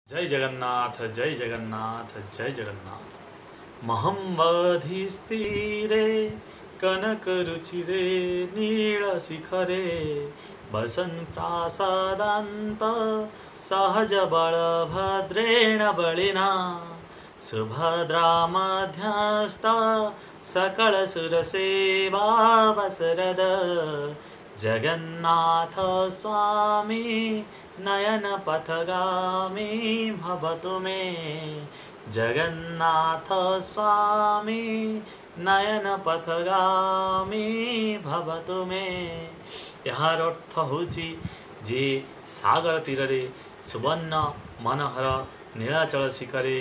जय जगन्नाथ जय जगन्नाथ जय जगन्नाथ। महम्बधिस्थिरे कनकरुचिरे नीलशिखरे वसन् प्रासादान्त सहज बलभद्रेण बलिना सुभद्रा मध्यस्थ सकलसुरसेवावसरद जगन्नाथ स्वामी नयन पथगामी भवतु मे। जगन्नाथ स्वामी नयन पथगामी भवतु मे। यार अर्थ होची जे सागर तीर सुवर्ण मनोहर नीलाचल शिखरे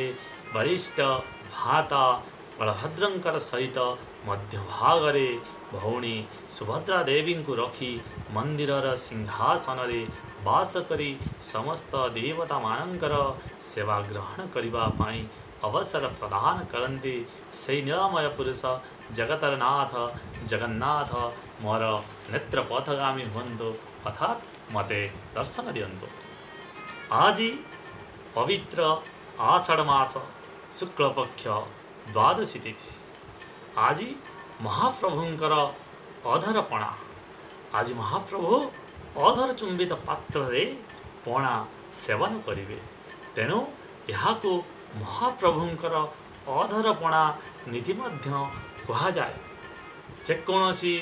वरिष्ठ भाता बलभद्रंकर सहित मध्यभागरे भौणी सुभद्रा देवी को रखी मंदिरर सिंहासन रे वास करी समस्त देवता मानकर सेवा ग्रहण करने पाई अवसर प्रदान करते से निरामय पुरुष जगतर नाथ जगन्नाथ मोर नेत्र पथगामी हुंतु अर्थात मते दर्शन दियंतु। आज पवित्र आषाढ़ मास शुक्लपक्ष द्वादशी तिथि। आज महाप्रभुंकर अधरपणा। आज महाप्रभु अधर चुंबित पात्र रे पणा सेवन करिवे। तेणु यहाकू महाप्रभुंकर अधरपणा निधि मध्य कहा जाए। जेकोसी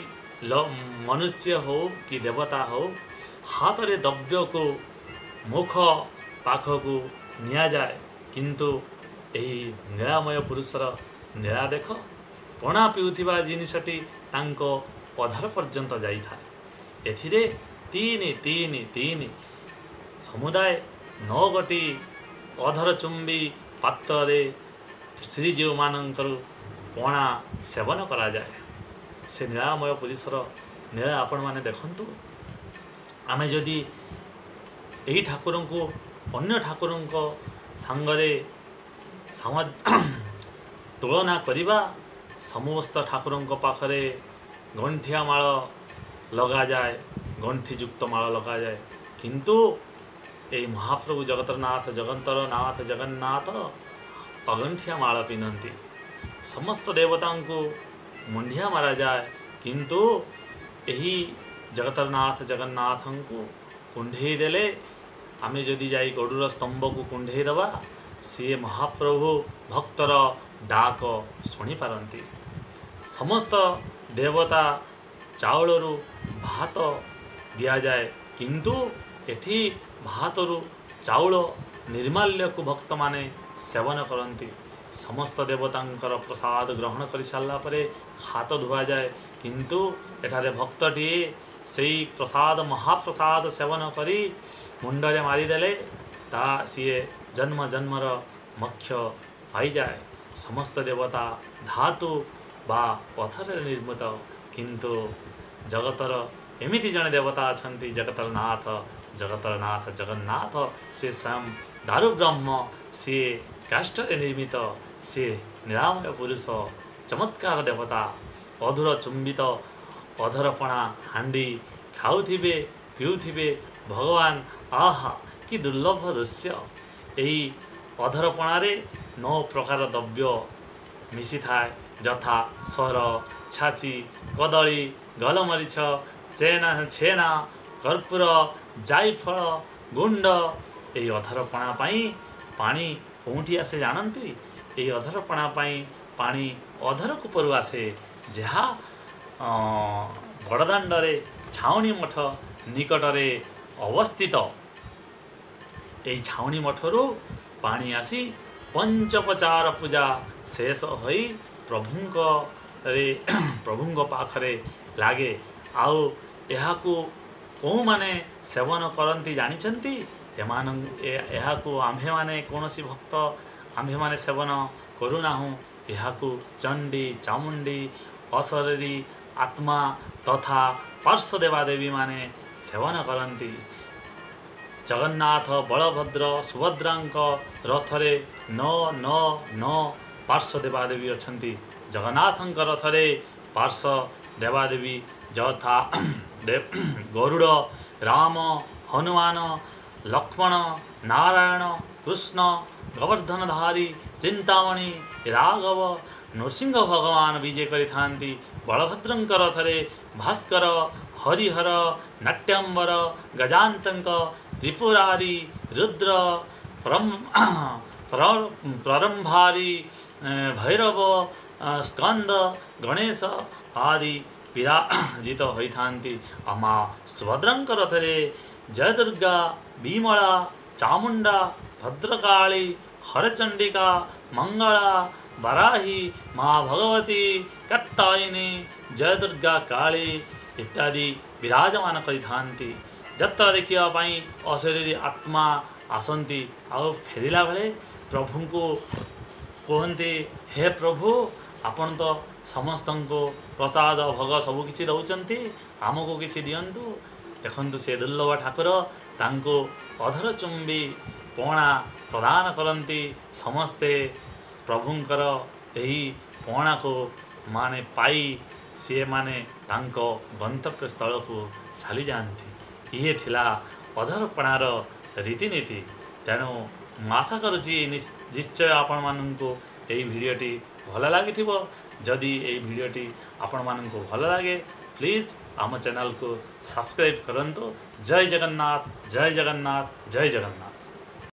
मनुष्य हो कि देवता हो हाथ रे द्रव्य को मुख पाखकू निया जाए, किंतु यही निरामय पुरुषर नीला देख पणा पिउथिबा जिनिसटी तांको अधर पर्यंत जाइथाए। एथिरे तीन तीन तीन समुदाय 9 गोटी अधर चुंबी पात्र रे श्रीजीव मानकर पणा सेवन करा जाए। से निरामय पुरुषर नीला आपण माने देखंतु। आमे जदि एही ठाकुर को अन्य ठाकुर सांगरे तुलना करिबा, समस्त ठाकुर पाखरे गंठिया माल लगा जाए, गंठी युक्त माल लगा जाए, किंतु ये महाप्रभु जगतरनाथ जगन्नाथ जगन्नाथ अगंठिया माल पिनती। समस्त देवता को मुंडिया मारा जाए, किंतु यही जगतरनाथ जगन्नाथ को कुंढे देले आमे जदि जाई गरुड़ स्तंभ को कुंढे दबा सी महाप्रभु भक्तर डाक शुणी पारती। समस्त देवता चाउलरू भात दिया जाए, किंतु एठी भातरू चाउल निर्माल्य को भक्त माने सेवन करती। समस्त देवतांकर प्रसाद ग्रहण कर सारा परे हाथ धुआ जाए, किंतु एठारे भक्तटी से प्रसाद महाप्रसाद सेवन करी मुंडरे मारिदेले ता सीए जन्म जन्मर मोक्ष पाई जाए। समस्त देवता धातु बा पथर निर्मित, किंतु जगतर एमिति जने देवता अछंती जगतर नाथ जगन्नाथ से स्वयं दारु ब्रह्म से काष्ठरे निर्मित से निरामय पुरुष चमत्कार देवता अधुर चुंबित अधरपणा हांडी खाऊथिबे पिउथिबे भगवान। आहा कि दुर्लभ दृश्य। यही अधरपणारे 9 प्रकार द्रव्य मिसी थाए, यथा स्वर छाची कदली गलमरीच छेना कर्पूर जायफल गुंड। यही अधरपणा पानी कौटी आसे जानती? यही अधरपणा पानी अधर कुपरू आसे, जहाँ बड़दाण्डरे छाउनी मठ निकटरे अवस्थित। यही छाउनी मठरू पानी आसी पंचोपचार पूजा शेष होई प्रभुंक पाखरे लागे। आउ यहाकू कौ माने सेवन करती जानिचंती? यहाकू आम्भे माने कौनसी भक्त आम्भे माने सेवन करूनाहु। यहाकू चंडी चामुंडी असररी आत्मा तथा पार्श्व देवादेवी माने सेवन करती। जगन्नाथ बलभद्र सुभद्रांक रथरे 9 पार्श्व देवादेवी अछंती। जगन्नाथंक रथरे पार्श्व देवादेवी यथा गरुड़ राम हनुमान लक्ष्मण नारायण कृष्ण गोवर्धनधारी चिंतामणि राघव नृसिंह भगवान विजय करिथांती बलभद्रंक रथरे भास्कर हरिहर नाट्यांबर गजांतंक त्रिपुरारी रुद्र प्ररंभारी भैरव स्कंद गणेश आदि विराजित होइथांती अमा सुभद्रंक रथरे जयदुर्गा विमला चामुंडा भद्रकाली हरचंडिका मंगला बराही माँ भगवती कत्तायिनी जयदुर्गा काली इत्यादि विराजमान करिथांती। जत्रा देखिया पाई अशरीरी आत्मा आसंती आउ फेरिला बेले प्रभु को कहते हे प्रभु आपण तो समस्त को प्रसाद भोग सबकि दौरान आमको किसी दिंतु देखु से दुर्लभ ठाकुर तांको अधर चुंबी पणा प्रदान करती समस्ते प्रभुंकर यही पणा को माने पाई सी माने तांको गंतव्य स्थल को चली जाती। ये थिला अधरपणार रीतिनीति। तेणु आशा करुँची निश्चय आपण मानू यही भिडटी भल लगी जदि यही भिडटी आपण मानू भल लगे प्लीज आम चैनल को सब्सक्राइब करंतु। जय जगन्नाथ जय जगन्नाथ जय जगन्नाथ।